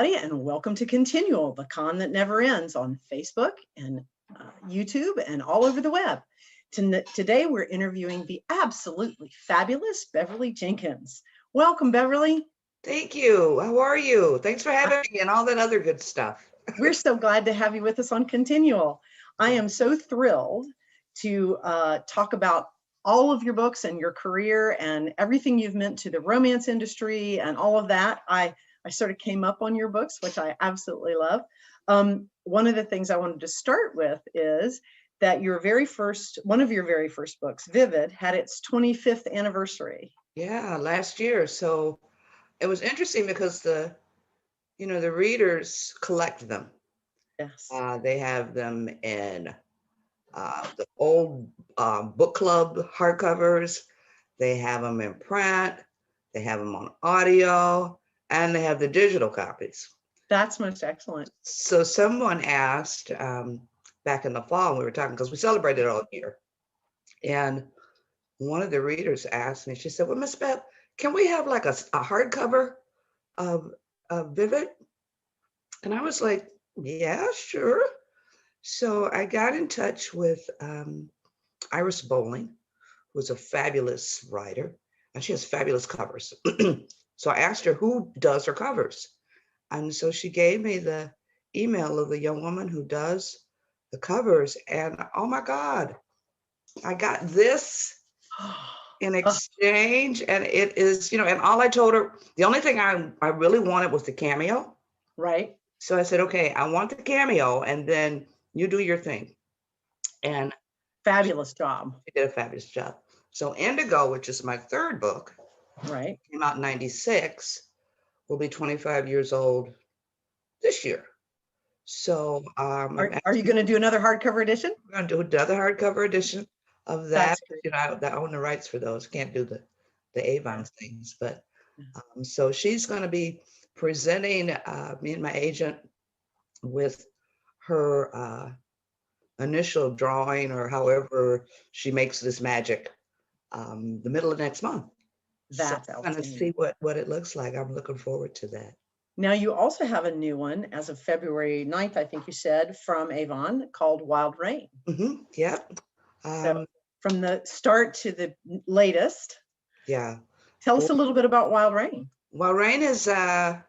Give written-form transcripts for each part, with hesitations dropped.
everybody, and welcome to ConTinual, the con that never ends on Facebook and YouTube and all over the web. Today, we're interviewing the absolutely fabulous Beverly Jenkins. Welcome, Beverly. Thank you. How are you? Thanks for having me and all that other good stuff. We're so glad to have you with us on ConTinual. I am so thrilled to talk about all of your books and your career and everything you've meant to the romance industry and all of that. I sort of came up on your books, which I absolutely love. One of the things I wanted to start with is that one of your very first books, Vivid, had its 25th anniversary. Yeah, last year. So it was interesting because the readers collect them. Yes. They have them in the old book club hardcovers. They have them in print. They have them on audio. And they have the digital copies. That's most excellent. So someone asked back in the fall, we were talking because we celebrated all year. And one of the readers asked me, she said, well, Miss Bev, can we have like a hardcover of Vivid? And I was like, yeah, sure. So I got in touch with Iris Bowling, who's a fabulous writer, and she has fabulous covers. So I asked her who does her covers. And so she gave me the email of the young woman who does the covers. And oh my God, I got this in exchange. And it is, and all I told her, the only thing I really wanted was the cameo. Right. So I said, okay, I want the cameo and then you do your thing. And fabulous job. She did a fabulous job. So Indigo, which is my third book, right, came out in 96, will be 25 years old this year. So are you going to do another hardcover edition? We're going to do another hardcover edition of that. I own the rights for those. Can't do the Avon things, but so she's going to be presenting me and my agent with her initial drawing, or however she makes this magic, the middle of next month. That's I'm going to see what it looks like. I'm looking forward to that. Now, you also have a new one as of February 9th, I think you said, from Avon called Wild Rain. Mm-hmm. Yeah. So from the start to the latest. Yeah. Tell us a little bit about Wild Rain. Wild Rain is the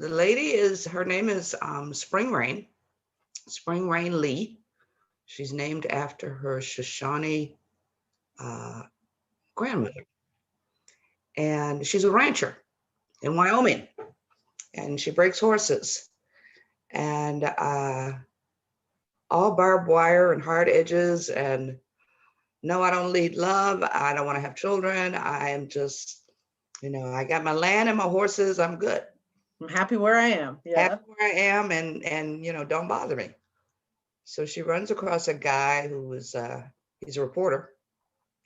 lady is, her name is Spring Rain Lee. She's named after her Shoshone grandmother. And she's a rancher in Wyoming. And she breaks horses. And all barbed wire and hard edges. And no, I don't lead love. I don't want to have children. I am just, I got my land and my horses. I'm good. I'm happy where I am. Yeah. Happy where I am, and don't bother me. So she runs across a guy who is he's a reporter.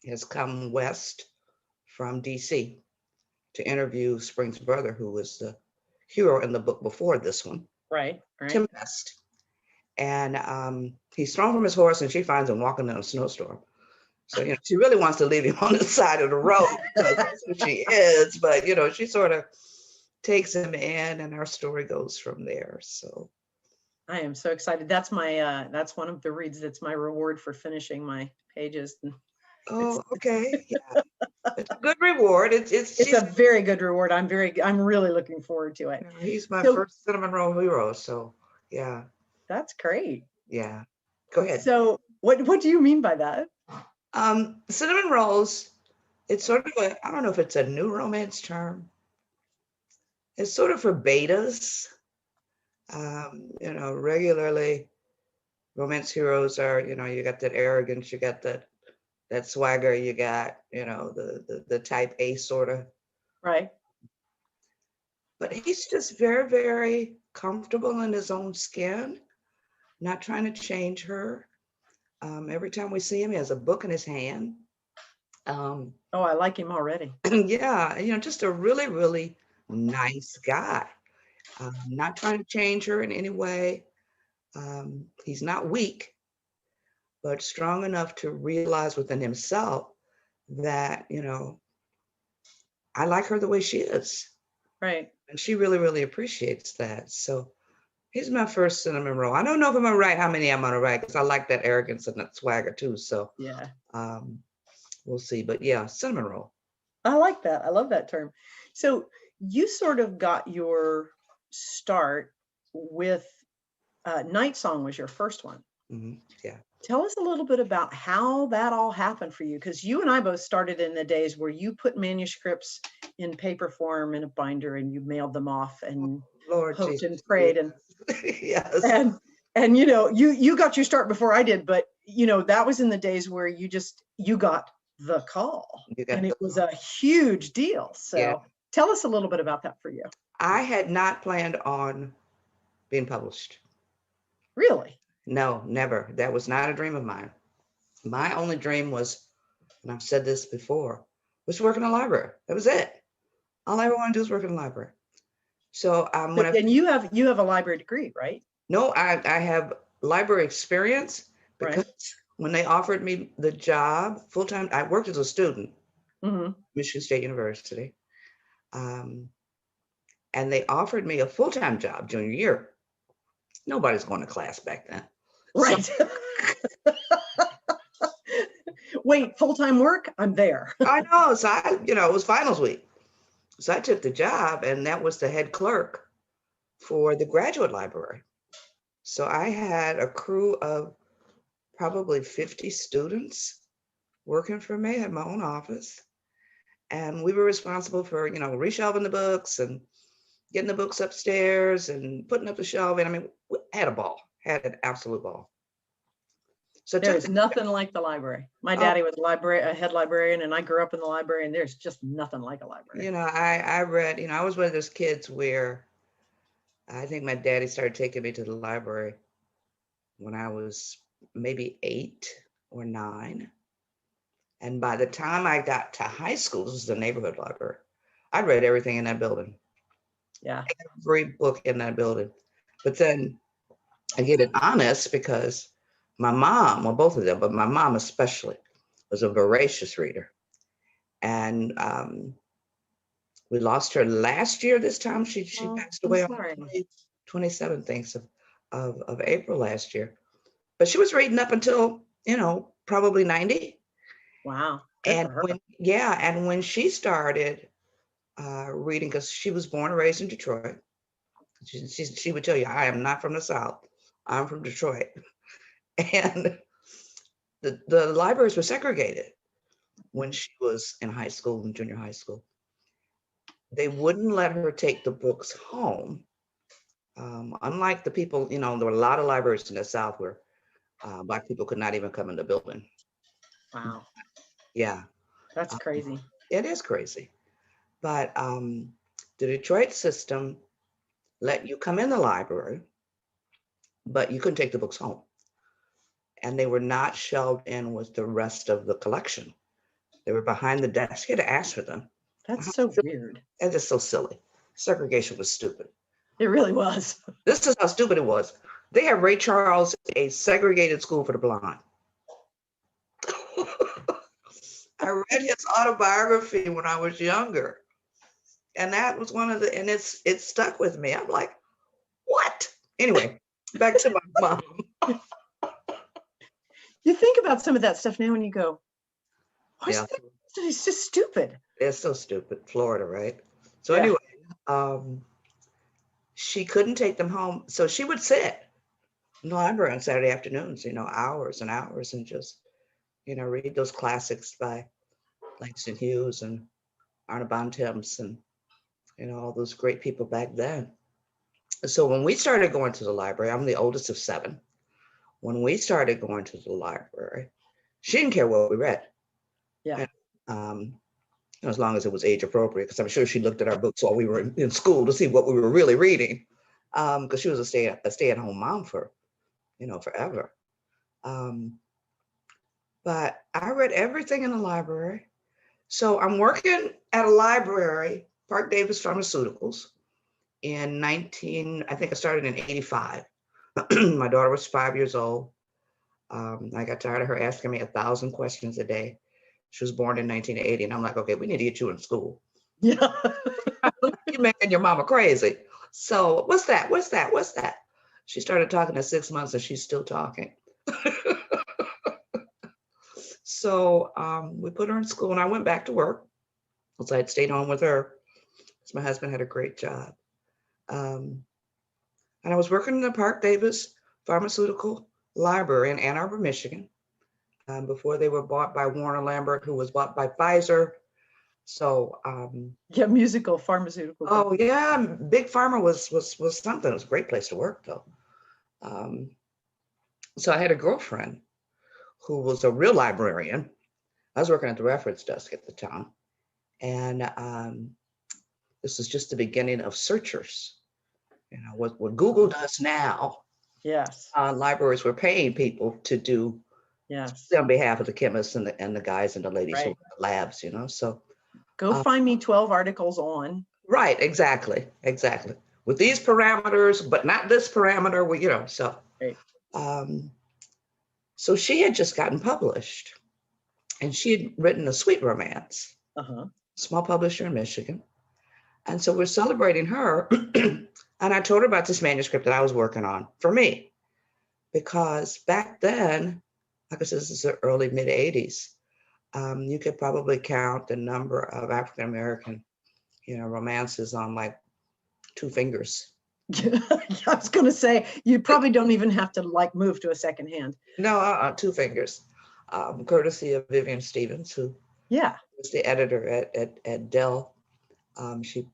He has come west from DC to interview Spring's brother, who was the hero in the book before this one. Right. Tim Best. And he's thrown from his horse, and she finds him walking in a snowstorm. So, she really wants to leave him on the side of the road because that's who she is. But, she sort of takes him in, and our story goes from there. So I am so excited. That's my that's one of the reads that's my reward for finishing my pages. Oh, okay. Yeah. It's a good reward. It's a very good reward. I'm really looking forward to it. He's my first cinnamon roll hero. So yeah. That's great. Yeah. Go ahead. So what do you mean by that? Cinnamon rolls, it's sort of I don't know if it's a new romance term. It's sort of for betas. Regularly romance heroes are, you got that arrogance, you got that swagger, you got, the type A sort of. Right. But he's just very, very comfortable in his own skin, not trying to change her. Every time we see him, he has a book in his hand. Oh, I like him already. Yeah, just a really, really nice guy. Not trying to change her in any way. He's not weak, but strong enough to realize within himself that, I like her the way she is. Right. And she really, really appreciates that. So he's my first cinnamon roll. I don't know if I'm gonna write how many I'm gonna write because I like that arrogance and that swagger too. So Yeah. um, we'll see. But yeah, cinnamon roll. I like that. I love that term. So you sort of got your start with Night Song was your first one. Yeah. Tell us a little bit about how that all happened for you, because you and I both started in the days where you put manuscripts in paper form in a binder and you mailed them off and Lord hoped and Jesus. prayed and Yes. and you know, you got your start before I did, but you know, that was in the days where you got the call You got and it the was a huge deal. yeah. So tell us a little bit about that for you. I had not planned on being published. Really? No, never. That was not a dream of mine. My only dream was, and I've said this before, was to work in a library. That was it. All I ever want to do is work in a library. So when I And you have a library degree, right? no, I have library experience Right. because when they offered me the job full time, I worked as a student, Michigan State University, and they offered me a full time job junior year. Nobody's going to class back then. Right. So, wait, full-time work? I'm there. I know. So it was finals week. So I took the job, and that was the head clerk for the graduate library. So I had a crew of probably 50 students working for me. I had my own office. And we were responsible for, reshelving the books and getting the books upstairs and putting up the shelving. I mean, we had a ball, had an absolute ball. So there's nothing like the library. My daddy was a head librarian, and I grew up in the library, and there's just nothing like a library. I read, I was one of those kids where I think my daddy started taking me to the library when I was maybe 8 or 9. And by the time I got to high school, this was the neighborhood library, I read everything in that building. Yeah. Every book in that building. But then I get it honest because my mom, well, both of them, but my mom especially, was a voracious reader. And we lost her last year this time. She passed away on the 27th of April last year. But she was reading up until, probably 90. Wow. And when she started reading, because she was born and raised in Detroit, she would tell you, I am not from the South. I'm from Detroit. And the libraries were segregated when she was in high school and junior high school. They wouldn't let her take the books home. Unlike the people, there were a lot of libraries in the South where Black people could not even come in the building. Wow. Yeah. That's crazy. It is crazy. But the Detroit system let you come in the library, but you couldn't take the books home. And they were not shelved in with the rest of the collection. They were behind the desk. You had to ask for them. That's so weird. It's just so silly. Segregation was stupid. It really was. This is how stupid it was. They had Ray Charles, a segregated school for the blind. I read his autobiography when I was younger. And that was one of the, and it stuck with me. I'm like, what? Anyway, back to my mom. You think about some of that stuff now and you go, it's just stupid. It's so stupid. Florida, right? So anyway, she couldn't take them home. So she would sit in the library on Saturday afternoons, hours and hours, and just, read those classics by Langston Hughes and Arna Bontemps and, all those great people back then. So when we started going to the library, I'm the oldest of 7. When we started going to the library, she didn't care what we read. Yeah. And, as long as it was age appropriate, because I'm sure she looked at our books while we were in school to see what we were really reading, because she was a stay-at-home mom for, forever. But I read everything in the library. So I'm working at a library, Park Davis Pharmaceuticals, I think I started in 85. My daughter was 5 years old. I got tired of her asking me 1,000 questions a day. She was born in 1980, and I'm like, okay, we need to get you in school. Yeah. You You're making your mama crazy. So what's that? What's that? What's that? She started talking at 6 months and she's still talking. So we put her in school and I went back to work. So I'd stayed home with her because my husband had a great job. And I was working in the Park Davis Pharmaceutical Library in Ann Arbor, Michigan, before they were bought by Warner Lambert, who was bought by Pfizer. So yeah, musical pharmaceutical. oh yeah, Big Pharma was something. It was a great place to work though. So I had a girlfriend who was a real librarian. I was working at the reference desk at the time. And this was just the beginning of searchers. You know, what Google does now. Yes. Libraries were paying people to do on behalf of the chemists and the guys and the ladies who were in the labs, you know. So go find me 12 articles on. Right, exactly. With these parameters, but not this parameter, well, you know, so. Right. So she had just gotten published and she had written a sweet romance, small publisher in Michigan. And so we're celebrating her. And I told her about this manuscript that I was working on for me, because back then, like I said, this is the early mid 80s. You could probably count the number of African-American, you know, romances on like 2 fingers. I was going to say, you probably don't even have to like move to a second hand. No, 2 fingers, courtesy of Vivian Stevens, who was the editor at Dell. She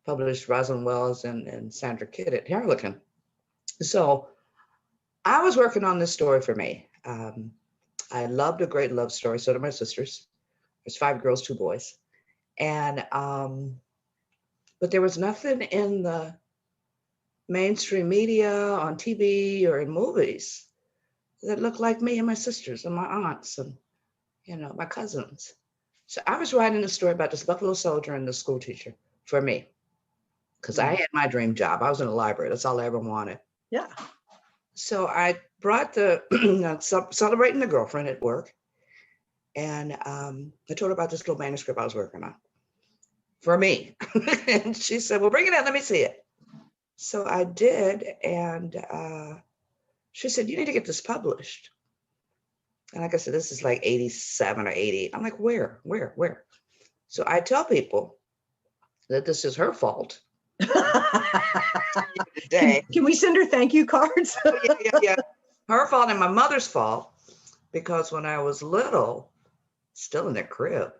published Rosalind Wells and Sandra Kidd at Harlequin. So I was working on this story for me. I loved a great love story. So did my sisters. There's 5 girls, 2 boys. And, but there was nothing in the mainstream media, on TV or in movies that looked like me and my sisters and my aunts and, you know, my cousins. So I was writing a story about this Buffalo soldier and the school teacher for me, because I had my dream job. I was in a library. That's all I ever wanted. Yeah. So I brought the celebrating the girlfriend at work, and I told her about this little manuscript I was working on for me. And she said, well, bring it in, let me see it. So I did, and she said, you need to get this published. And like I said, this is like 87 or 88. I'm like, where? So I tell people that this is her fault. Can we send her thank you cards? Yeah. Her fault and my mother's fault, because when I was little, still in the crib,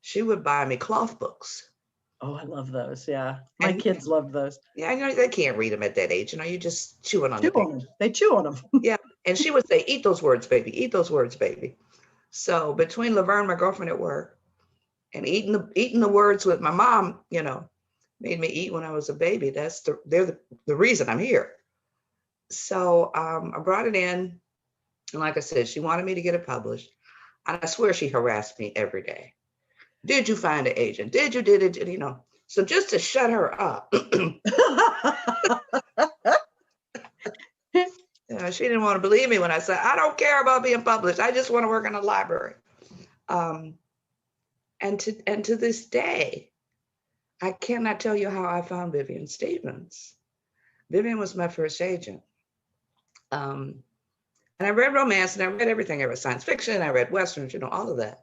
she would buy me cloth books. Oh, I love those. Yeah. My kids love those. Yeah, you know, they can't read them at that age. You know, you just chewing on them. They chew on them. Yeah. And she would say, eat those words, baby. Eat those words, baby. So between Laverne, my girlfriend at work, and eating the words with my mom, you know, made me eat when I was a baby. They're the reason I'm here. So I brought it in. And like I said, she wanted me to get it published. And I swear she harassed me every day. Did you find an agent? Did it, you know? So just to shut her up. You know, she didn't want to believe me when I said, I don't care about being published. I just want to work in a library. And to this day, I cannot tell you how I found Vivian Stevens. Vivian was my first agent. And I read romance and I read everything. I read science fiction, I read Westerns, you know, all of that.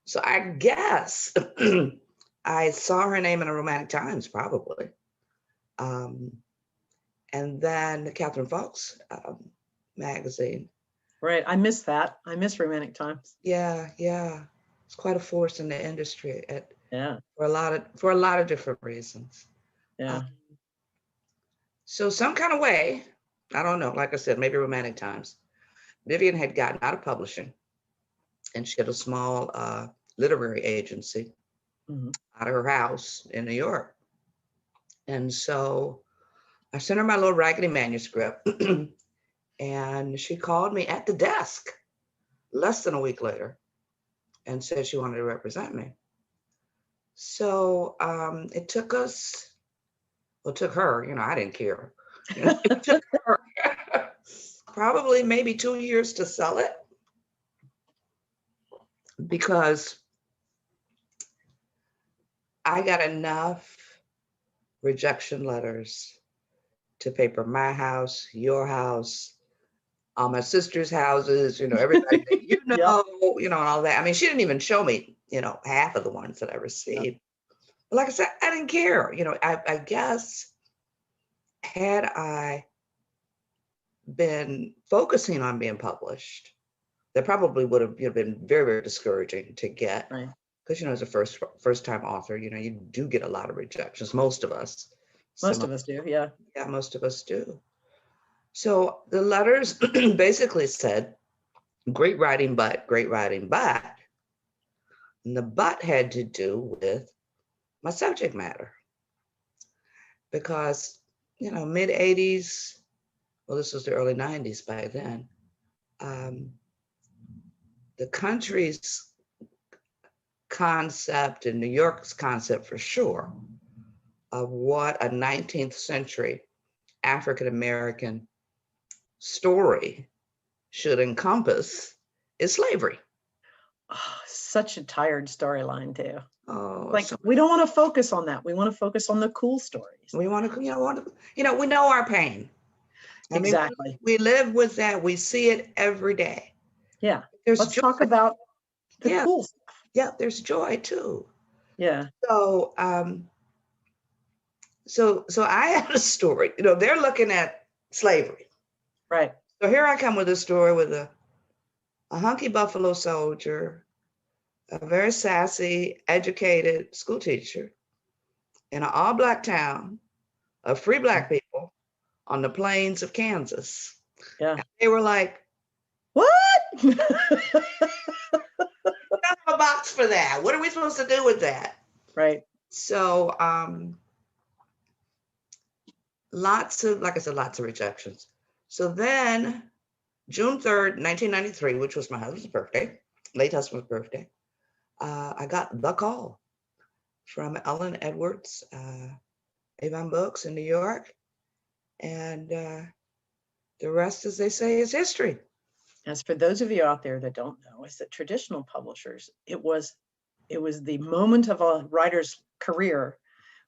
So I guess I saw her name in a Romantic Times, probably. And then the Catherine Fox magazine. Right, I miss that. I miss Romantic Times. Yeah. It's quite a force in the industry for a lot of different reasons. Yeah. So some kind of way, I don't know, like I said, maybe Romantic Times, Vivian had gotten out of publishing, and she had a small literary agency out of her house in New York. And so I sent her my little raggedy manuscript, and she called me at the desk less than a week later and said she wanted to represent me. So it took her, you know, I didn't care. You know, it took her probably maybe 2 years to sell it, because I got enough rejection letters to paper my house, your house, all my sister's houses, everybody that Yep. and all that. I mean, she didn't even show me, half of the ones that I received. But like I said, I didn't care. I guess had I been focusing on being published, that probably would have been very, very discouraging to get. Right. Because, as a first time author, you do get a lot of rejections. Most of us. Most of us do, yeah. Yeah, most of us do. So the letters basically said, great writing, but great writing, but. And the but had to do with my subject matter. Because, mid 80s, well, this was the early 90s by then, the country's concept and New York's concept for sure of what a 19th century African-American story should encompass is slavery. Oh, such a tired storyline too. Oh, like we don't want to focus on that. We want to focus on the cool stories. We want to, we know our pain. Exactly. I mean, we live with that. We see it every day. Yeah. Let's talk about the cool stuff. Yeah, there's joy too. Yeah. So, so I had a story. They're looking at slavery. Right. So here I come with a story with a hunky Buffalo soldier, a very sassy, educated school teacher in an all-Black town of free Black people on the plains of Kansas. Yeah. And they were like, what? We don't have a box for that. What are we supposed to do with that? Right. So lots of rejections. So then June 3rd, 1993, which was my husband's birthday, late husband's birthday, I got the call from Ellen Edwards, Avon Books in New York. And the rest, as they say, is history. As for those of you out there that don't know, is that traditional publishers, it was the moment of a writer's career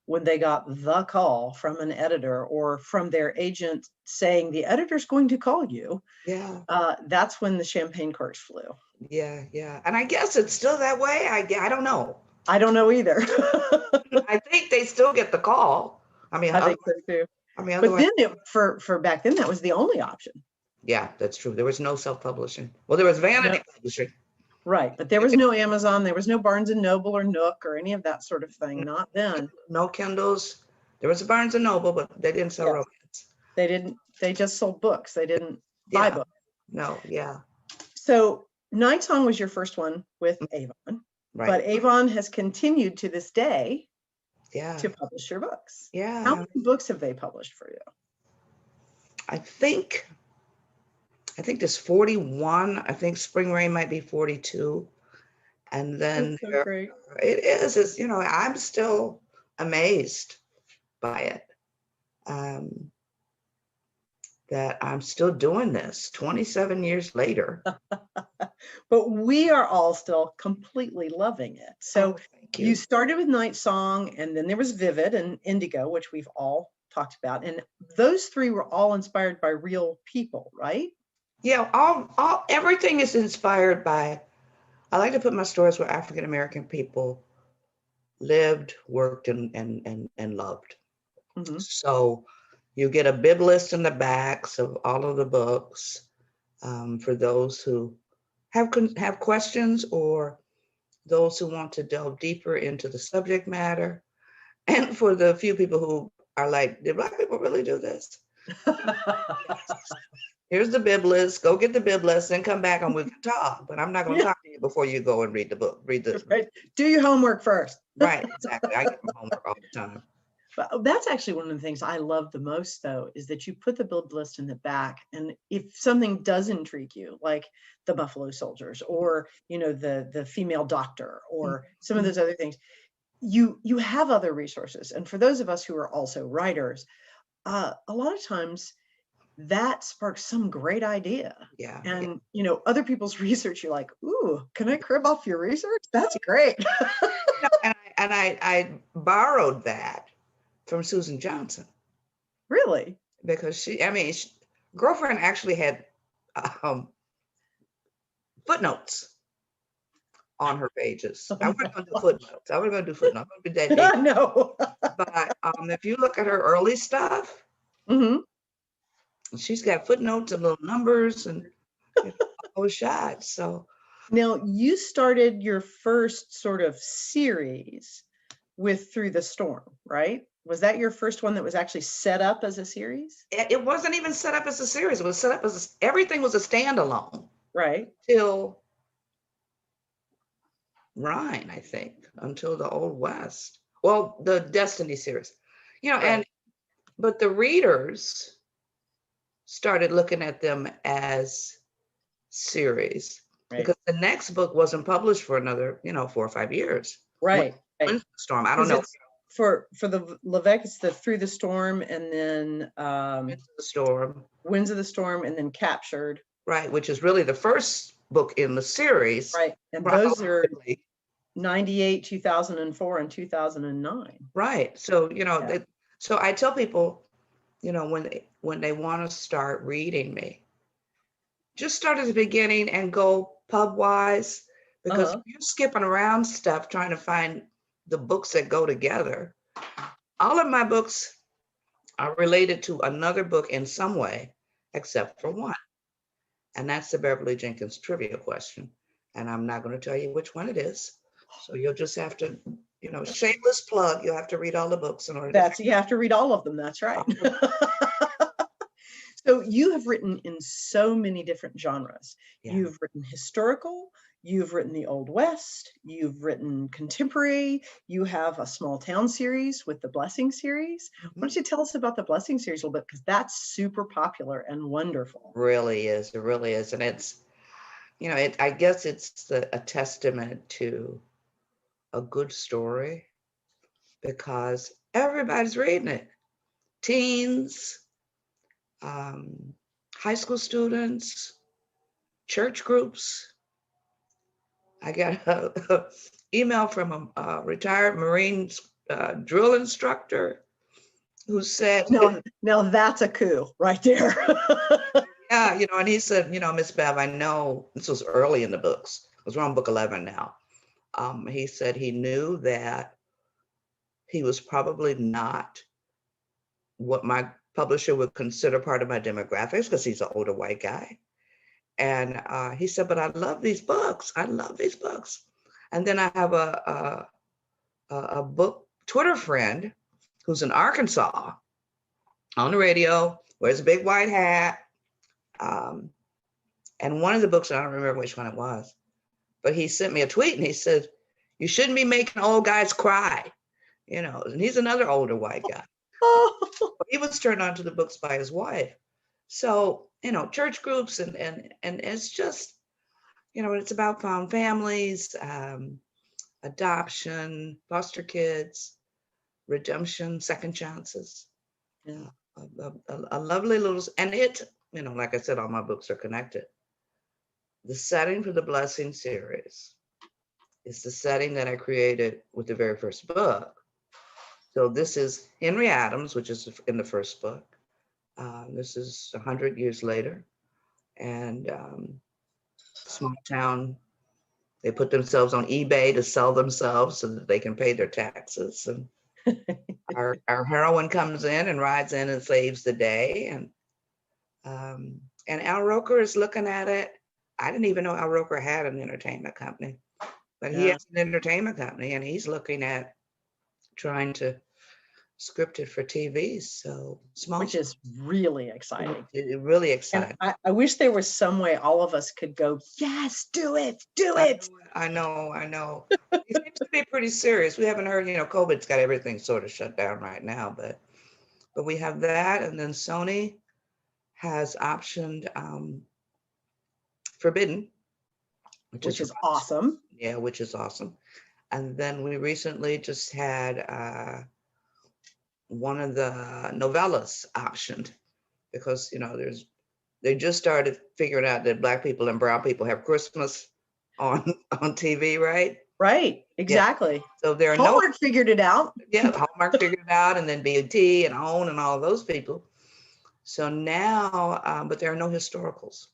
when they got the call from an editor or from their agent saying the editor's going to call you. Yeah. That's when the champagne corks flew. Yeah, yeah. And I guess it's still that way. I don't know. I don't know either. I think they still get the call. I mean, I think so too. But then for back then, that was the only option. Yeah, that's true. There was no self-publishing. Well, there was vanity publishing. Right, but there was no Amazon, there was no Barnes and Noble or Nook or any of that sort of thing. Not then. No Kindles. There was a Barnes and Noble, but they didn't sell romance. They didn't. They just sold books. They didn't buy books. No, yeah. So Night Song was your first one with Avon, right. But Avon has continued to this day to publish your books. Yeah. How many books have they published for you? I think there's 41. I think Spring Rain might be 42. And then That's so great. It is. It's, I'm still amazed by it. That I'm still doing this 27 years later. But we are all still completely loving it. So you started with Night Song, and then there was Vivid and Indigo, which we've all talked about. And those three were all inspired by real people, right? Yeah, everything is inspired by, I like to put my stories where African-American people lived, worked, and loved. Mm-hmm. So you get a bib list in the backs of all of the books for those who have questions or those who want to delve deeper into the subject matter. And for the few people who are like, did Black people really do this? Here's the bib list. Go get the bib list and come back and we can talk. But I'm not going to talk to you before you go and read the book. Right. Do your homework first. Right, exactly. I get my homework all the time. But that's actually one of the things I love the most, though, is that you put the bib list in the back. And if something does intrigue you, like the Buffalo Soldiers or, the female doctor or some of those other things, you have other resources. And for those of us who are also writers, a lot of times that sparks some great idea. Yeah. And, other people's research, you're like, ooh, can I crib off your research? That's great. And I borrowed that from Susan Johnson. Really? Because girlfriend actually had footnotes on her pages. I wasn't going to do footnotes. I wasn't going to do footnotes. I'm going to be that deep. No. But if you look at her early stuff, Hmm. she's got footnotes and little numbers and all shots. So Now, you started your first sort of series with Through the Storm, right? Was that your first one that was actually set up as a series? it wasn't even set up as a series. It was set up as everything was a standalone Right. till Rhine, I think, until the Old West. Well, the Destiny series, Right. but the readers started looking at them as series Right. because the next book wasn't published for another, 4 or 5 years. Right. When's the Storm? I don't know. For the Levesque, it's the Through the Storm, and then Winds of the Storm. Winds of the Storm, and then Captured. Right, which is really the first book in the series. Right. And those are 98, 2004, and 2009. Right. So, so I tell people, when they want to start reading me, just start at the beginning and go pub wise, because if you're skipping around stuff trying to find the books that go together, all of my books are related to another book in some way, except for one. And that's the Beverly Jenkins trivia question. And I'm not going to tell you which one it is. So you'll just have to, shameless plug, you'll have to read all the books in order you have to read all of them. That's right. So you have written in so many different genres. Yeah. You've written historical, you've written the Old West, you've written contemporary, you have a small town series with the Blessing series. Why don't you tell us about the Blessing series a little bit, because that's super popular and wonderful. It really is. And it's, I guess it's a testament to a good story because everybody's reading it. Teens, high school students, church groups. I got an email from a retired Marine drill instructor who said, now that's a coup right there. Yeah, and he said, Miss Bev, I know this was early in the books. We're on book 11 now. He said he knew that he was probably not what my publisher would consider part of my demographics because he's an older white guy. And he said, but I love these books. I love these books. And then I have a book Twitter friend who's in Arkansas on the radio, wears a big white hat. And one of the books, I don't remember which one it was, but he sent me a tweet and he said, you shouldn't be making old guys cry, and he's another older white guy. He was turned on to the books by his wife. So, church groups and it's just, it's about found families, adoption, foster kids, redemption, second chances. Yeah, a lovely little, and it, like I said, all my books are connected. The setting for the Blessing series is the setting that I created with the very first book. So this is Henry Adams, which is in the first book. This is 100 years later. And small town, they put themselves on eBay to sell themselves so that they can pay their taxes. And our heroine comes in and rides in and saves the day. And Al Roker is looking at it. I didn't even know Al Roker had an entertainment company, but he has an entertainment company and he's looking at trying to script it for TV. So small, which is really exciting. Really exciting. And I wish there was some way all of us could go, yes, do it. I know. It seems to be pretty serious. We haven't heard, COVID's got everything sort of shut down right now, but we have that. And then Sony has optioned Forbidden, which is awesome. Yeah, which is awesome. And then we recently just had one of the novellas optioned because, they just started figuring out that Black people and brown people have Christmas on TV, right? Right. Yeah. Exactly. So there are Hallmark figured it out. yeah, Hallmark figured it out, and then BET and OWN and all those people. So now, but there are no historicals.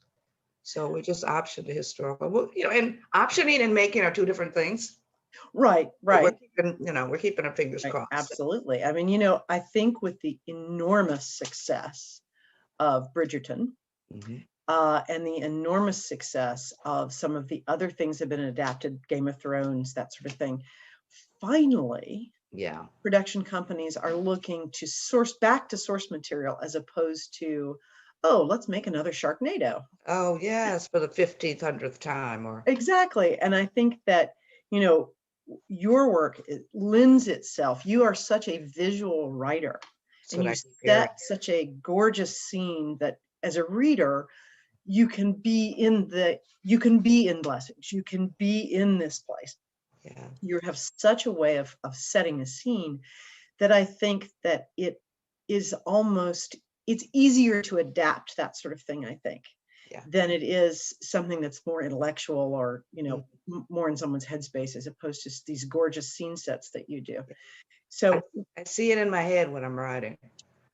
So we just option the historical. Well, and optioning and making are two different things. Right. But Right. we're keeping our fingers Right, crossed. absolutely. I mean, I think with the enormous success of Bridgerton, Mhm. and the enormous success of some of the other things that have been adapted, Game of Thrones, that sort of thing, finally, Yeah. production companies are looking to source back to source material as opposed to, oh, let's make another Sharknado. Oh, yes, for the 15th, 100th time or. Exactly. And I think that, your work lends itself. You are such a visual writer, and you set such a gorgeous scene that as a reader, you can be in Blessings. You can be in this place. Yeah. You have such a way of setting a scene that I think that it's easier to adapt that sort of thing, I think, Yeah. than it is something that's more intellectual or, more in someone's headspace, as opposed to these gorgeous scene sets that you do. So I see it in my head when I'm writing.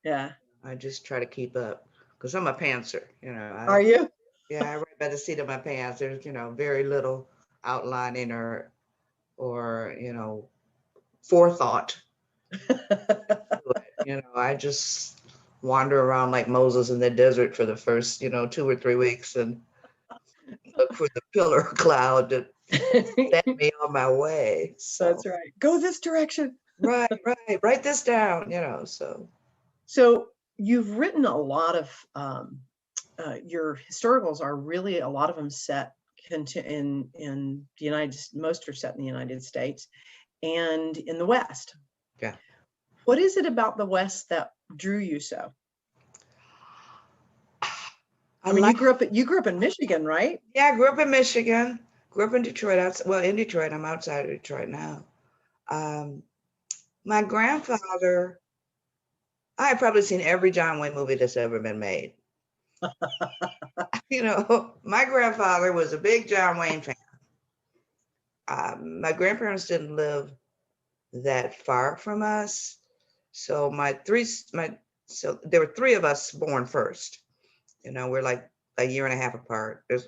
yeah. I just try to keep up because I'm a pantser, Are you? Yeah, I write by the seat of my pants. There's, very little outlining or, forethought. I just wander around like Moses in the desert for the first, 2 or 3 weeks and look for the pillar of cloud to set me on my way. So That's right. Go this direction. right. Write this down, so. So you've written a lot of your historicals are really, a lot of them set in the most are set in the United States and in the West. Yeah. What is it about the West that drew you so? I mean, you grew up in Michigan, right? Yeah, I grew up in Michigan, grew up in Detroit. In Detroit, I'm outside of Detroit now. My grandfather, I have probably seen every John Wayne movie that's ever been made. My grandfather was a big John Wayne fan. My grandparents didn't live that far from us. So there were 3 of us born first. We're like a year and a half apart. I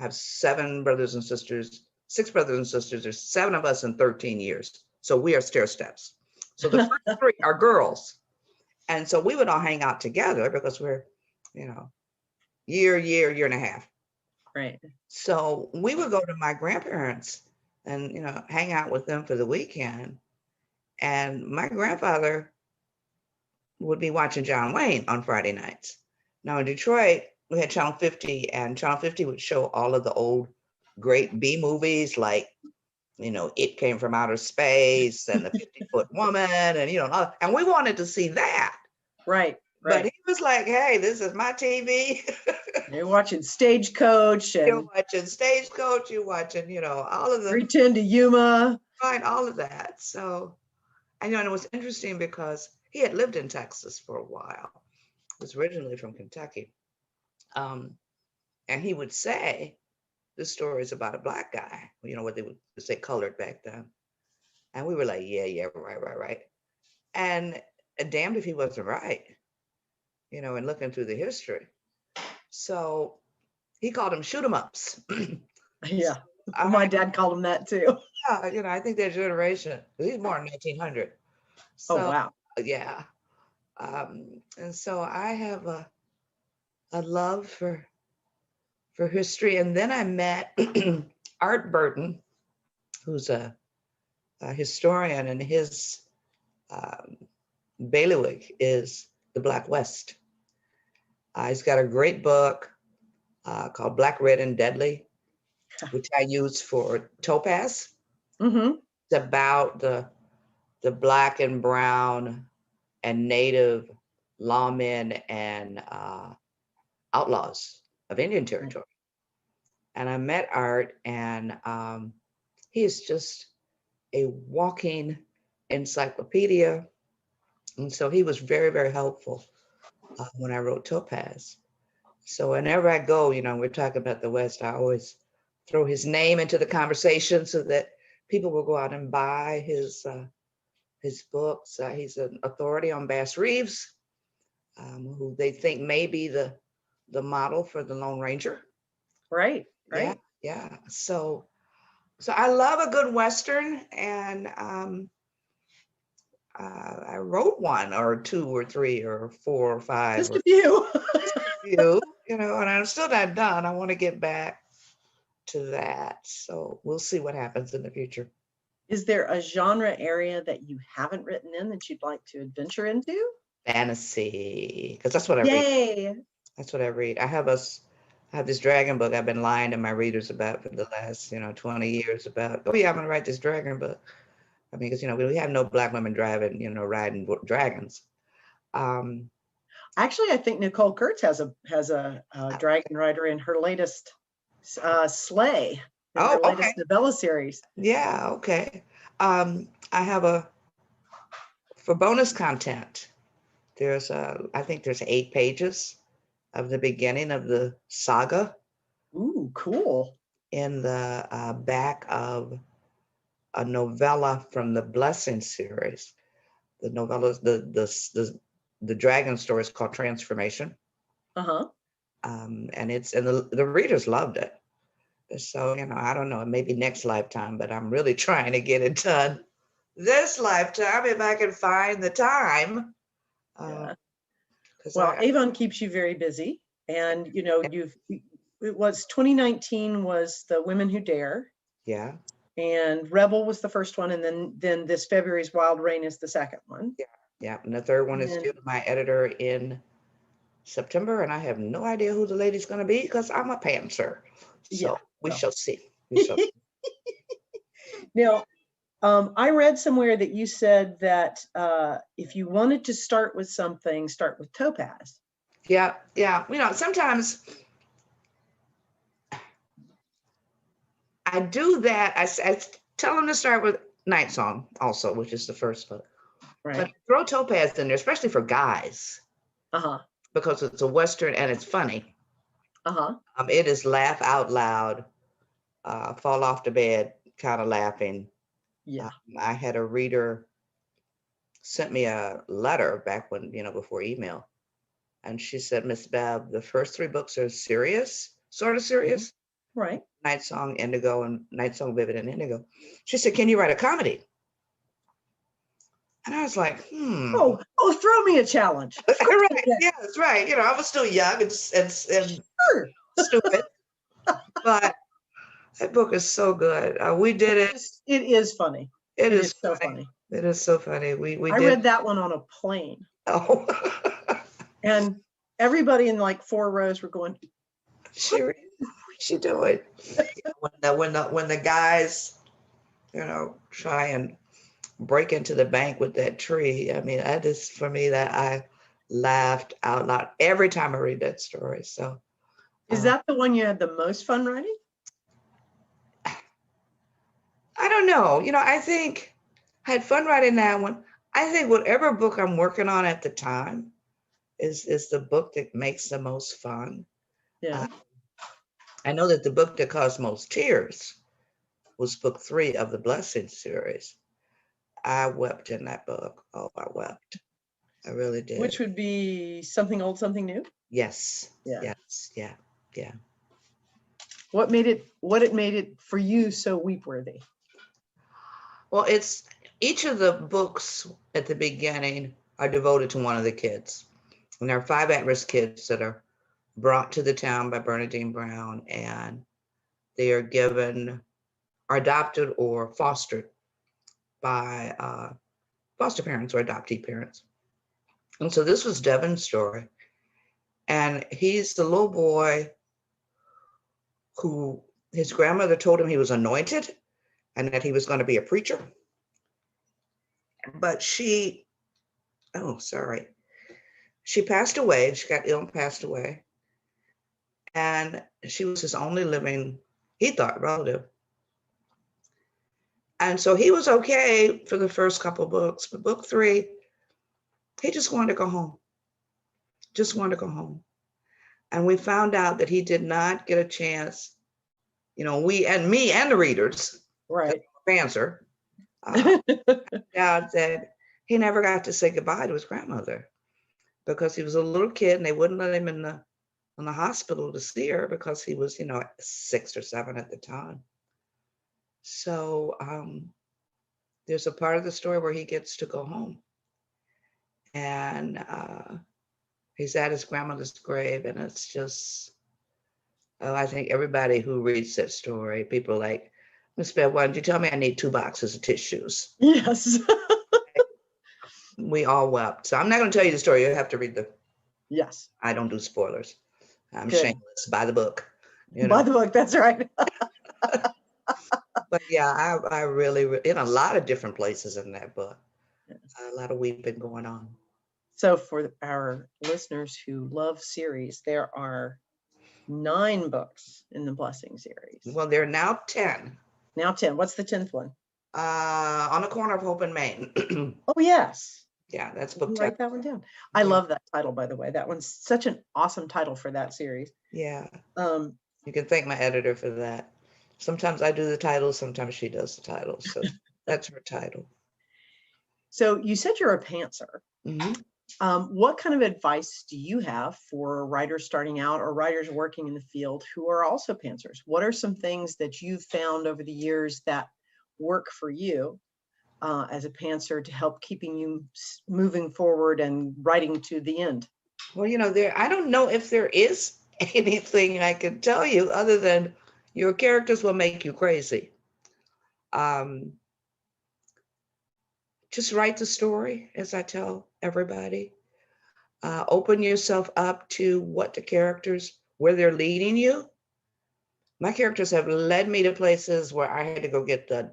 have 7 brothers and sisters, 6 brothers and sisters. There's 7 of us in 13 years. So we are stair steps. So the first 3 are girls. And so we would all hang out together because we're, year and a half. Right. So we would go to my grandparents and, hang out with them for the weekend. And my grandfather would be watching John Wayne on Friday nights. Now in Detroit, we had Channel 50, and Channel 50 would show all of the old great B movies like, It Came from Outer Space and The 50-Foot Woman and, and we wanted to see that. Right. But he was like, hey, this is my TV. You're watching Stagecoach. And You're watching Stagecoach. You're watching, all of the. 3:10 to Yuma. Right, all of that. So, and it was interesting because he had lived in Texas for a while. He was originally from Kentucky. And he would say the stories about a Black guy, what they would say colored back then. And we were like, yeah, right. And damned if he wasn't right, and looking through the history. So he called them shoot 'em ups. Yeah. My dad called them that too. Yeah, I think their generation, he's born in 1900. So, oh, wow. Yeah. And so I have a love for history. And then I met Art Burton, who's a historian, and his bailiwick is the Black West. He's got a great book called Black, Red, and Deadly, which I use for Topaz. Mm-hmm. It's about the Black and brown and Native lawmen and outlaws of Indian territory. And I met Art, and he is just a walking encyclopedia. And so he was very, very helpful when I wrote Topaz. So whenever I go, we're talking about the West, I always throw his name into the conversation so that people will go out and buy his books. He's an authority on Bass Reeves, who they think may be the model for the Lone Ranger. Right. Yeah, Right. yeah. So I love a good Western, and I wrote one or two or three or four or five Just or a few. few, and I'm still not done. I want to get back to that. So we'll see what happens in the future. Is there a genre area that you haven't written in that you'd like to adventure into? Fantasy, because that's what I read. Yay. That's what I read. I have this dragon book I've been lying to my readers about for the last 20 years about. Oh yeah, I'm gonna write this dragon book. I mean, because we have no Black women riding dragons. Actually, I think Nicole Kurtz has a dragon rider in her latest Slay, in her latest novella series. Yeah, okay. I have for bonus content, I think there's 8 pages of the beginning of the saga. Ooh, cool. In the back of a novella from the Blessing series. The novella, the dragon story is called Transformation. Uh-huh. And the readers loved it. So, I don't know, maybe next lifetime, but I'm really trying to get it done this lifetime if I can find the time. Yeah. Well, Avon keeps you very busy, and it was 2019 was the Women Who Dare. Yeah. And Rebel was the first one, and then this February's Wild Rain is the second one. Yeah, and the third one is due to my editor in September, and I have no idea who the lady's going to be because I'm a pantser. So we shall see. Now, I read somewhere that you said that if you wanted to start with something, start with Topaz. Yeah. Sometimes I do that. I tell them to start with Night Song also, which is the first book. Right. But throw Topaz in there, especially for guys. Uh-huh. Because it's a Western and it's funny. Uh-huh. It is laugh out loud, fall off the bed, kind of laughing. Yeah. I had a reader sent me a letter back when, before email. And she said, Miss Bev, the first 3 books are serious, sort of serious. Mm-hmm. Right. Night Song, Indigo, and Night Song, Vivid, and Indigo. She said, can you write a comedy? And I was like, Oh, throw me a challenge. Right. Yeah, that's right. I was still young and sure. Stupid. But that book is so good. We did it. It is funny. It is so funny. It is so funny. I read that one on a plane. Oh. And everybody in like 4 rows were going, what's she doing? when the guys, try and break into the bank with that tree. I mean, for me, that I laughed out loud every time I read that story. So is that the one you had the most fun writing? I don't know. I think I had fun writing that one. I think whatever book I'm working on at the time is the book that makes the most fun. Yeah. I know that the book that caused most tears was book 3 of the Blessing series. I wept in that book. Oh, I wept. I really did. Which would be Something Old, Something New? Yes. Yeah. Yes. Yeah. What made it for you so weep worthy? Well, it's each of the books at the beginning are devoted to one of the kids. And there are 5 at-risk kids that are brought to the town by Bernadine Brown, and they are adopted or fostered by foster parents or adoptee parents. And so this was Devin's story. And he's the little boy who his grandmother told him he was anointed and that he was going to be a preacher. But she passed away. She got ill and passed away. And she was his only living, he thought, relative. And so he was okay for the first couple of books, but book 3, he just wanted to go home. And we found out that he did not get a chance, me and the readers, right, Pantser. Uh, Dad said he never got to say goodbye to his grandmother because he was a little kid and they wouldn't let him in the hospital to see her because he was, 6 or 7 at the time. So there's a part of the story where he gets to go home, and he's at his grandmother's grave, and it's just, oh, I think everybody who reads that story, people are like, Miss Bev, why don't you tell me I need 2 boxes of tissues? Yes. We all wept. So I'm not going to tell you the story. You have to read Yes. I don't do spoilers. I'm Good. shameless. Buy the book. By the book, that's right. But yeah, I really, in a lot of different places in that book, a lot of weeping going on. So for our listeners who love series, there are 9 books in the Blessing series. Well, there are now 10. Now 10. What's the 10th one? On the Corner of Hope and Maine. Oh, yes. Yeah, that's book 10. Write that one down. I love that title, by the way. That one's such an awesome title for that series. Yeah. Um, You can thank my editor for that. Sometimes I do the titles, sometimes she does the titles. So that's her title. So you said you're a pantser. Mm-hmm. What kind of advice do you have for writers starting out or writers working in the field who are also pantsers? What are some things that you've found over the years that work for you as a pantser to help keeping you moving forward and writing to the end? Well, I don't know if there is anything I can tell you other than your characters will make you crazy. Just write the story, as I tell everybody. Open yourself up to what the characters, where they're leading you. My characters have led me to places where I had to go get the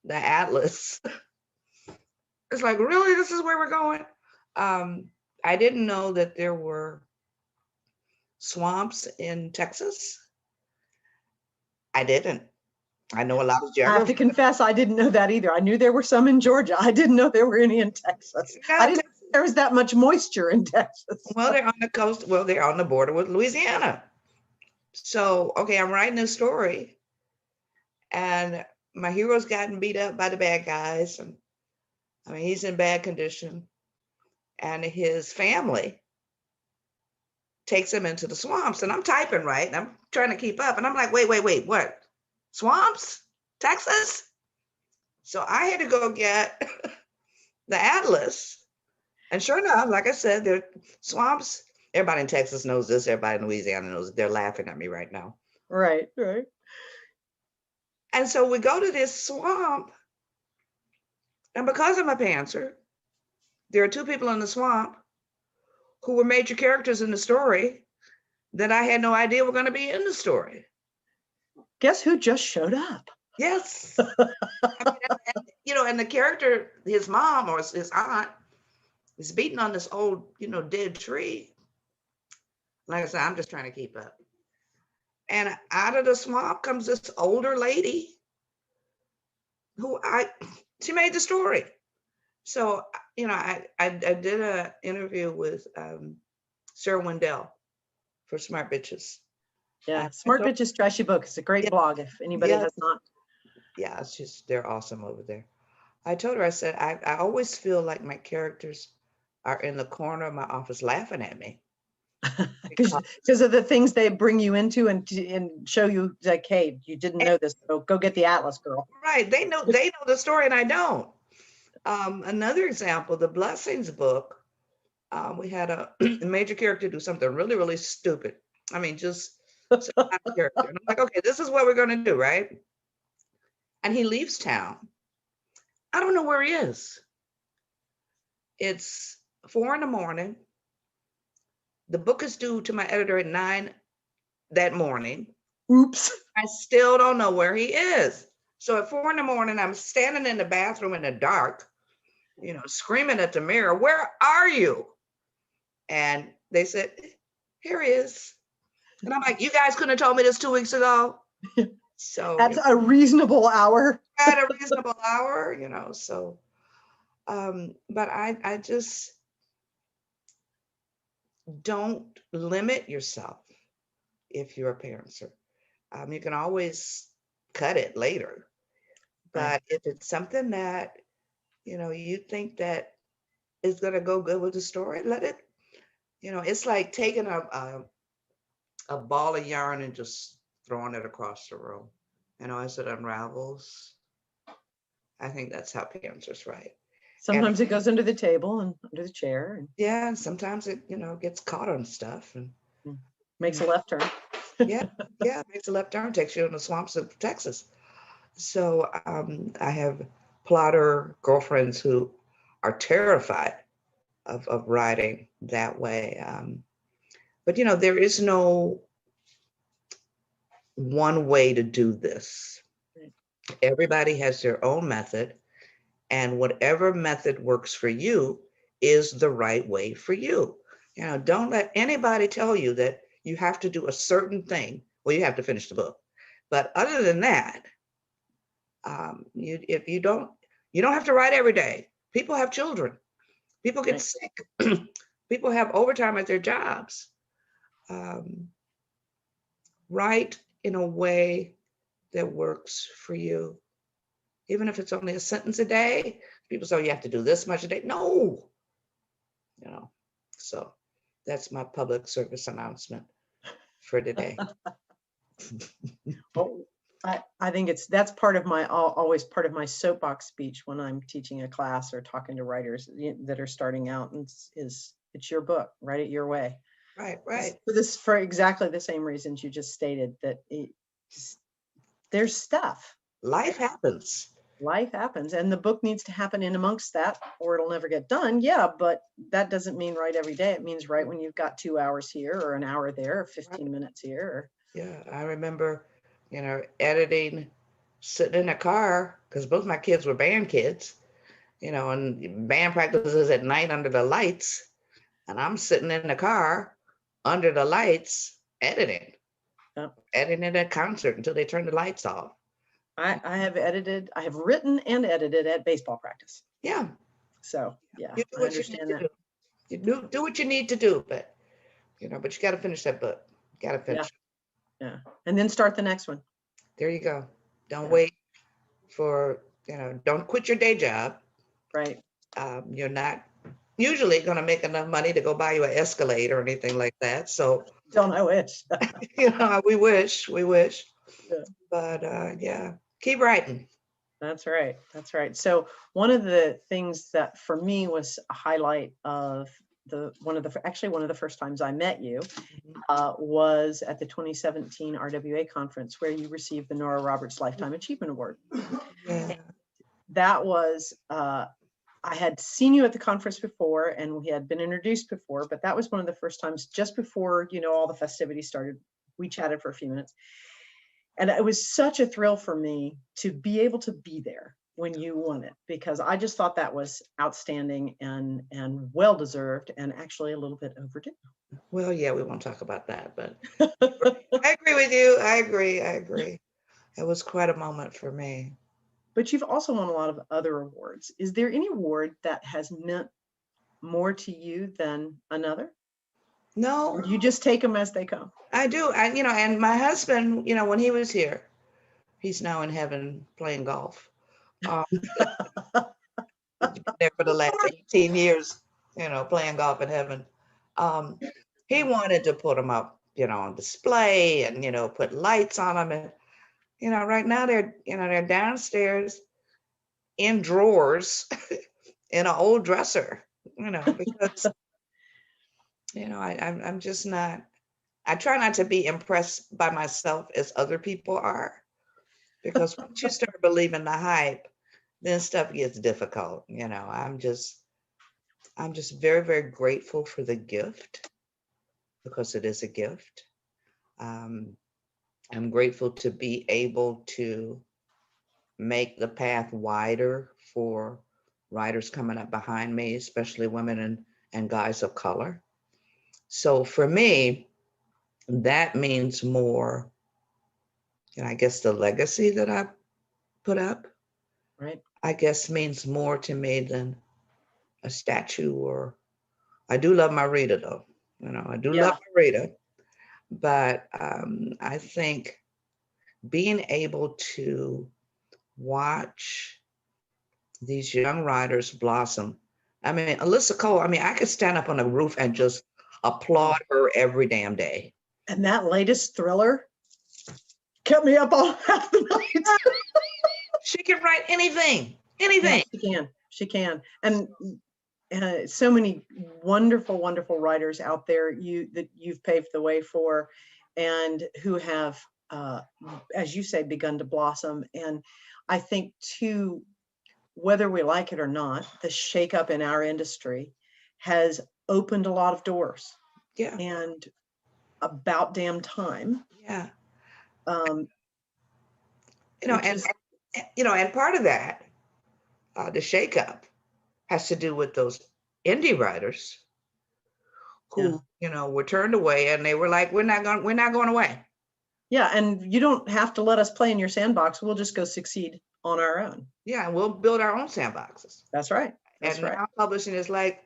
atlas. It's like, really, this is where we're going? I didn't know that there were swamps in Texas. I didn't. I know a lot of geography. I have to confess, I didn't know that either. I knew there were some in Georgia. I didn't know there were any in Texas. I didn't know there was that much moisture in Texas. Well, they're on the coast. Well, they're on the border with Louisiana. So, okay, I'm writing a story, and my hero's gotten beat up by the bad guys. And I mean, he's in bad condition, and his family takes him into the swamps. And I'm typing, right? And I'm trying to keep up. And I'm like, wait, what? Swamps? Texas? So I had to go get the atlas. And sure enough, like I said, there are swamps. Everybody in Texas knows this. Everybody in Louisiana knows it. They're laughing at me right now. Right. And so we go to this swamp. And because I'm a pantser, there are 2 people in the swamp who were major characters in the story that I had no idea were going to be in the story. Guess who just showed up? Yes. And the character, his mom or his aunt, is beating on this old, dead tree. Like I said, I'm just trying to keep up. And out of the swamp comes this older lady who she made the story. So, I did an interview with Sarah Wendell for Smart Bitches. Yeah, Smart Bitches Trashy Book. It's a great blog if anybody has not. Yeah, they're awesome over there. I told her, I said, I always feel like my characters are in the corner of my office laughing at me. Because of the things they bring you into and show you, like, hey, you didn't know this, so go get the atlas, girl. Right. They know the story and I don't. Another example, the Blessings book, we had a major character do something really, really stupid. I mean, just some kind of character. And I'm like, okay, this is what we're going to do, right? And he leaves town. I don't know where he is. It's 4 a.m. The book is due to my editor at 9 that morning. Oops. I still don't know where he is. So at 4 a.m, I'm standing in the bathroom in the dark, screaming at the mirror, where are you? And they said, here he is. And I'm like, you guys couldn't have told me this 2 weeks ago. So that's a reasonable hour. At a reasonable hour, so, but I just don't limit yourself if you're a pantser. You can always cut it later. But if it's something that, you think that is going to go good with the story, let it, it's like taking a ball of yarn and just throwing it across the room. As it unravels, I think that's how parents write. Sometimes it goes under the table and under the chair. And yeah, and sometimes it, gets caught on stuff and makes a left turn. yeah, makes a left turn, takes you in the swamps of Texas. So I have plotter girlfriends who are terrified of writing that way. But there is no one way to do this. Everybody has their own method, and whatever method works for you is the right way for you. Don't let anybody tell you that you have to do a certain thing. Well, you have to finish the book. But other than that, if you don't have to write every day. People have children. People get sick. People have overtime at their jobs. Write in a way that works for you. Even if it's only a sentence a day, people say you have to do this much a day. No, so that's my public service announcement for today. Well, I think that's part of my always part of my soapbox speech when I'm teaching a class or talking to writers that are starting out, and it's your book, write it your way. Right. For exactly the same reasons you just stated, that there's stuff. Life happens. And the book needs to happen in amongst that, or it'll never get done. Yeah, but that doesn't mean write every day. It means write when you've got 2 hours here, or an hour there, or 15 minutes here. Yeah, I remember, editing, sitting in a car, because both my kids were band kids, and band practices at night under the lights, and I'm sitting in the car under the lights editing a concert until they turn the lights off. I have written and edited at baseball practice. Yeah. So yeah, you do what I understand that. You do what you need to do, but you got to finish that book. Got to finish. Yeah. And then start the next one. There you go. Don't wait for, don't quit your day job. Right. You're not usually going to make enough money to go buy you an Escalade or anything like that. So don't I wish. we wish. Yeah. But keep writing. That's right. So one of the things that for me was a highlight of one of the first times I met you was at the 2017 RWA conference, where you received the Nora Roberts Lifetime Achievement Award. Yeah. That was I had seen you at the conference before, and we had been introduced before, but that was one of the first times, just before all the festivities started. We chatted for a few minutes, and it was such a thrill for me to be able to be there when you won it, because I just thought that was outstanding and well deserved, and actually a little bit overdue. Well, yeah, we won't talk about that, but I agree with you. I agree. It was quite a moment for me. But you've also won a lot of other awards. Is there any award that has meant more to you than another? No. Or do you just take them as they come? I do. And my husband, when he was here, he's now in heaven playing golf. There for the last 18 years, playing golf in heaven. He wanted to put them up, on display and, put lights on them. And, right now they're downstairs in drawers in an old dresser, because, I'm just not, I try not to be impressed by myself as other people are, because once you start believing the hype, then stuff gets difficult. I'm just very, very grateful for the gift, because it is a gift. I'm grateful to be able to make the path wider for writers coming up behind me, especially women and guys of color. So for me, that means more, I guess the legacy that I put up, right, I guess means more to me than a statue. Or I do love my reader, though. I do love my reader. But I think being able to watch these young writers blossom. I mean, Alyssa Cole, I mean, I could stand up on the roof and just applaud her every damn day. And that latest thriller kept me up all half the night. She can write anything, anything. Yeah, she can. And so many wonderful, wonderful writers out there that you've paved the way for, and who have, as you say, begun to blossom. And I think too, whether we like it or not, the shakeup in our industry has opened a lot of doors. Yeah. And about damn time. Yeah. Um, and part of that, the shakeup, has to do with those indie writers who, were turned away, and they were like, we're not going away. Yeah, and you don't have to let us play in your sandbox. We'll just go succeed on our own. Yeah, and we'll build our own sandboxes. That's right. Now publishing is like,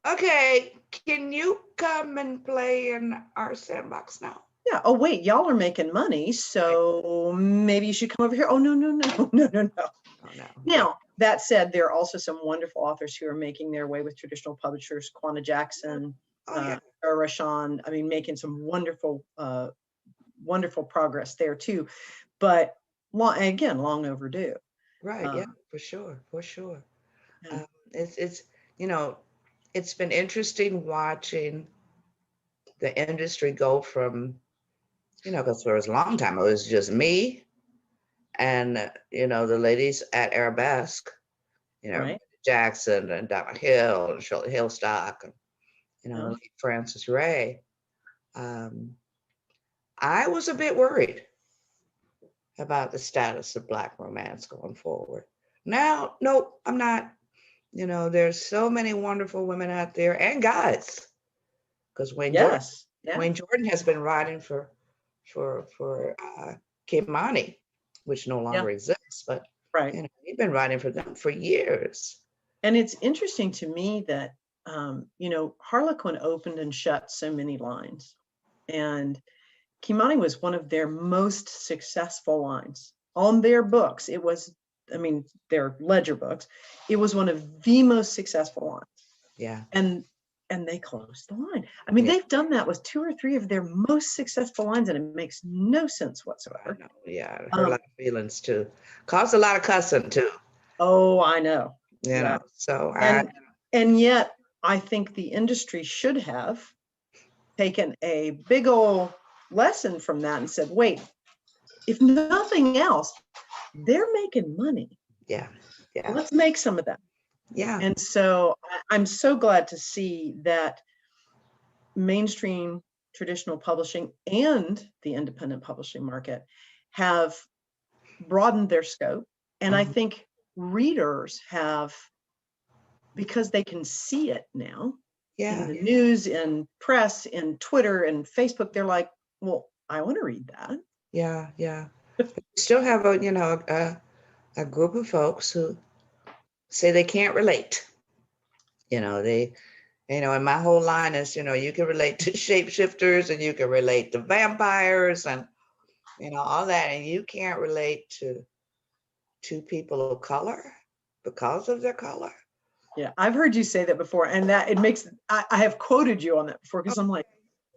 okay, can you come and play in our sandbox now? Yeah. Oh, wait, y'all are making money, so maybe you should come over here. Oh, no. Oh, no. Now, that said, there are also some wonderful authors who are making their way with traditional publishers, Quanah Jackson, Rashawn. I mean, making some wonderful, wonderful progress there too. But long overdue. Right. Yeah, for sure. Yeah. It's been interesting watching the industry go from, because for a long time it was just me and, the ladies at Arabesque, right. Jackson and Donna Hill and Shirley Hillstock and, Frances Ray. I was a bit worried about the status of Black romance going forward. Now, nope, I'm not. There's so many wonderful women out there and guys, because Wayne Jordan has been writing for Kimani, which no longer exists, but he's been writing for them for years. And it's interesting to me that Harlequin opened and shut so many lines, and Kimani was one of their most successful lines on their books. It was, their ledger books. It was one of the most successful lines. Yeah. And they closed the line. They've done that with 2 or 3 of their most successful lines, and it makes no sense whatsoever. I know. Yeah, I hurt a lot of feelings too. Caused a lot of cussing too. Oh, I know. So and yet I think the industry should have taken a big old lesson from that and said, wait, if nothing else, they're making money. Yeah. Let's make some of that. Yeah. And so I'm so glad to see that mainstream traditional publishing and the independent publishing market have broadened their scope. And I think readers have, because they can see it now in the news, in press, in Twitter and Facebook, they're like, well, I want to read that. Yeah. But you still have a group of folks who say they can't relate. And my whole line is, you can relate to shapeshifters and you can relate to vampires and, all that. And you can't relate to people of color because of their color. Yeah, I've heard you say that before. And that it makes, I have quoted you on that before because I'm like.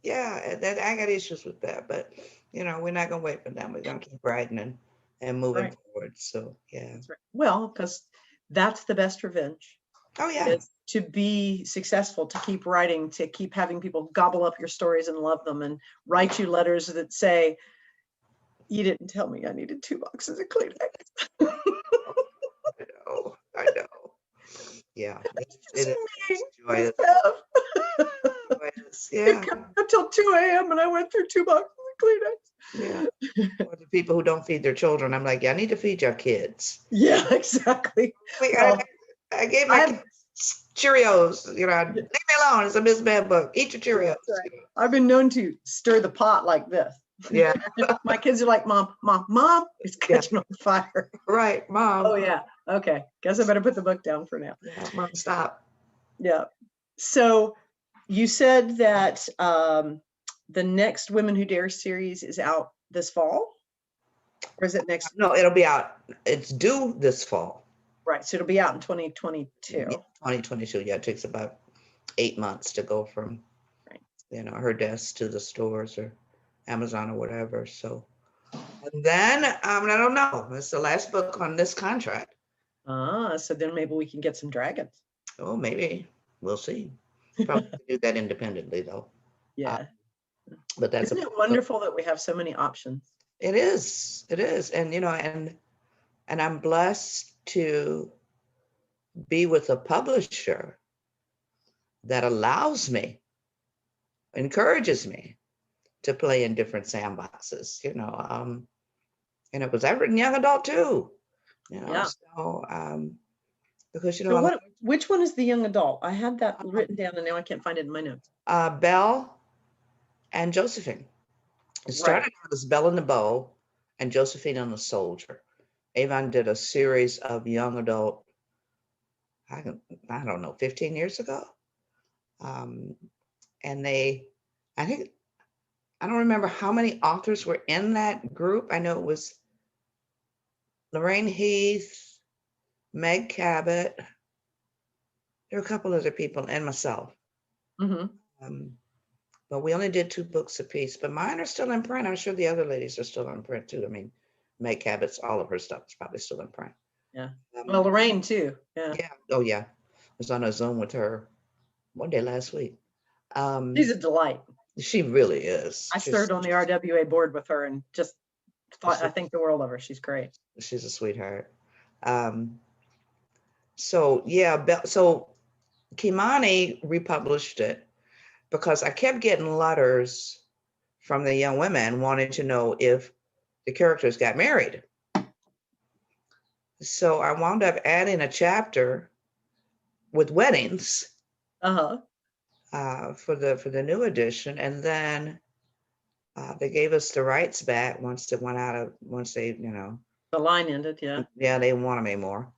Yeah, I got issues with that. But, we're not going to wait for them. We're going to keep writing and moving forward. So, yeah. That's right. Well, because that's the best revenge. Oh, yeah. Is to be successful, to keep writing, to keep having people gobble up your stories and love them and write you letters that say, you didn't tell me I needed 2 boxes of Kleenex. I know. Yeah. It is joyous. Yeah. Until 2 a.m. and I went through 2 boxes of Kleenex. Yeah. Or the people who don't feed their children, I'm like, I need to feed your kids. Yeah, exactly. I gave my kids Cheerios, leave me alone. It's a Miss Bad book. Eat your Cheerios. Right. I've been known to stir the pot like this. Yeah. My kids are like, Mom, it's catching on fire. Right, Mom. Oh, yeah. Okay. Guess I better put the book down for now. Yeah, Mom, stop. Yeah. So you said that the next Women Who Dare series is out this fall? Or is it next? No, it'll be out. It's due this fall. Right. So it'll be out in 2022. 2022. Yeah, it takes about 8 months to go from, Right. her desk to the stores or Amazon or whatever. So, and then I don't know. It's the last book on this contract. So then maybe we can get some dragons. Oh, maybe. We'll see. Probably do that independently though. Yeah. But that's Isn't it wonderful that we have so many options? It is. It is. And and I'm blessed to be with a publisher that allows me, encourages me to play in different sandboxes, because I've written young adult too, Yeah. so because So which one is the young adult? I had that written down and now I can't find it in my notes. Belle and Josephine. It started out as Belle and the Bow and Josephine and the Soldier. Avon did a series of young adult, I don't know, 15 years ago. And I don't remember how many authors were in that group. I know it was Lorraine Heath, Meg Cabot. There were a couple other people and myself. Mm-hmm. But we only did 2 books apiece. But mine are still in print. I'm sure the other ladies are still in print too. I mean, Meg Cabot's, all of her stuff is probably still in print. Yeah. Well, Lorraine too. Yeah. Yeah. Oh yeah. I was on a Zoom with her one day last week. She's a delight. She really is. I served on the RWA board with her and just I think the world of her. She's great. She's a sweetheart. So yeah, so Kimani republished it because I kept getting letters from the young women wanting to know if the characters got married. So I wound up adding a chapter with weddings for the new edition, and then they gave us the rights back once they, the line ended. Yeah. Yeah, they didn't want them anymore.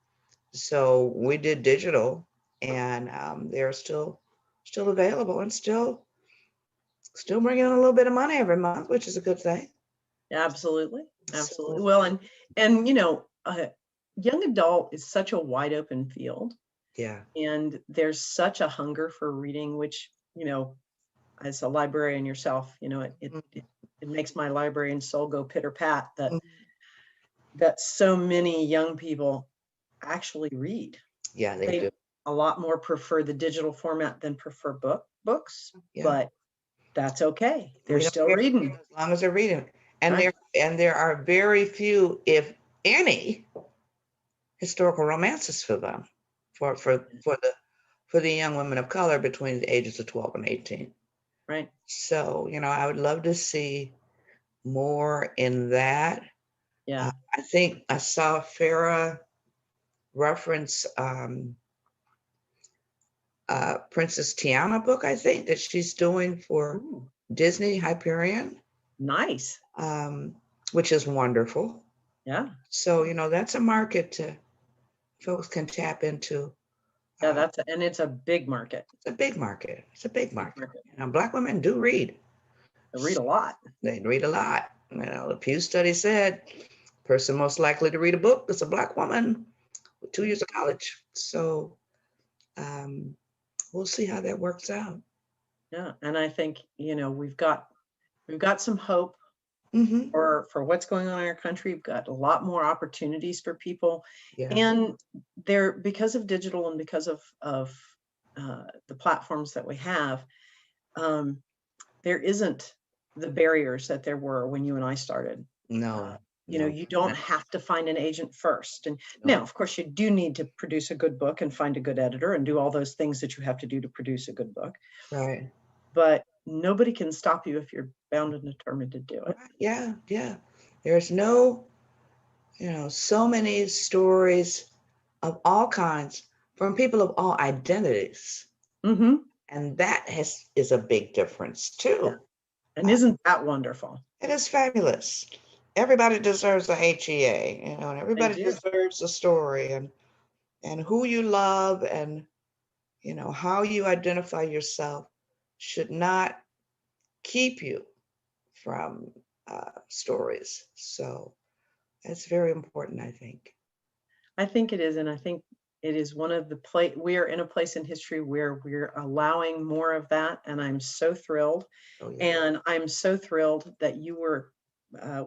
So we did digital, and they're still available and still bringing in a little bit of money every month, which is a good thing. Yeah, absolutely. Well, and young adult is such a wide open field. Yeah. And there's such a hunger for reading, which, as a librarian yourself, it makes my librarian soul go pitter pat that so many young people actually read. Yeah, they do. A lot more prefer the digital format than prefer books, yeah. But that's okay. They're still reading. As long as they're reading. And there are very few, if any, historical romances for them, for the young women of color between the ages of 12 and 18. Right. So, I would love to see more in that. Yeah. I think I saw Farah reference Princess Tiana book, I think, that she's doing for Disney Hyperion. Nice. Which is wonderful. Yeah. So, that's a market folks can tap into. Yeah, it's a big market. It's a big market. Black women do read. They read a lot. They read a lot. The Pew study said, person most likely to read a book is a Black woman with 2 years of college. So we'll see how that works out. Yeah, and I think we've got some hope for what's going on in our country. We've got a lot more opportunities for people, and they're because of digital and because of the platforms that we have. There isn't the barriers that there were when you and I started. No. You don't have to find an agent first. And now, of course, you do need to produce a good book and find a good editor and do all those things that you have to do to produce a good book. Right. But nobody can stop you if you're bound and determined to do it. Yeah. There's no, so many stories of all kinds from people of all identities. Mm-hmm. And that is a big difference too. Yeah. And isn't that wonderful? It is fabulous. Everybody deserves a HEA, and everybody deserves a story, and who you love and, how you identify yourself should not keep you from stories. So That's very important, I think. I think it is, and I think it is one of the we are in a place in history where we're allowing more of that, and I'm so thrilled. Oh, yeah. And I'm so thrilled that you were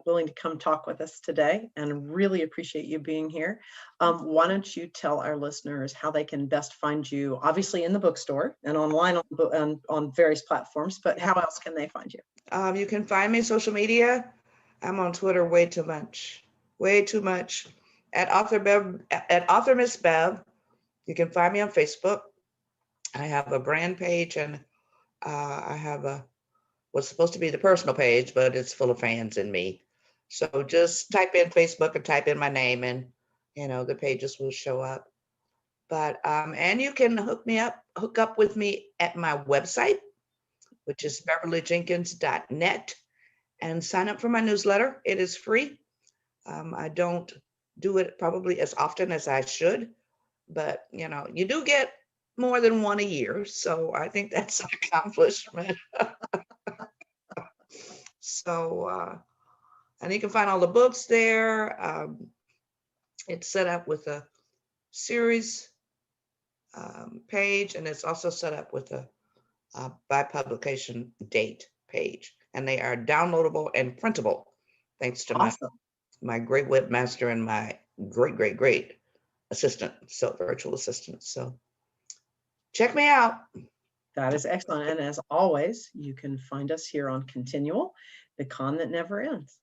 willing to come talk with us today, and really appreciate you being here. Why don't you tell our listeners how they can best find you, obviously in the bookstore and online on various platforms, but how else can they find you? You can find me on social media. I'm on Twitter way too much, at author Miss Bev. You can find me on Facebook. I have a brand page, and I have what's supposed to be the personal page, but it's full of fans and me. So just type in Facebook or type in my name, and the pages will show up. But and you can hook up with me at my website, which is beverlyjenkins.net, and sign up for my newsletter. It is free. I don't do it probably as often as I should, but you do get more than one a year, so I think that's an accomplishment. So and you can find all the books there. It's set up with a series page, and it's also set up with a by publication date page, and they are downloadable and printable thanks to Awesome. my great webmaster and my great assistant, virtual assistant. So check me out. That is excellent. And as always, you can find us here on ConTinual, the con that never ends.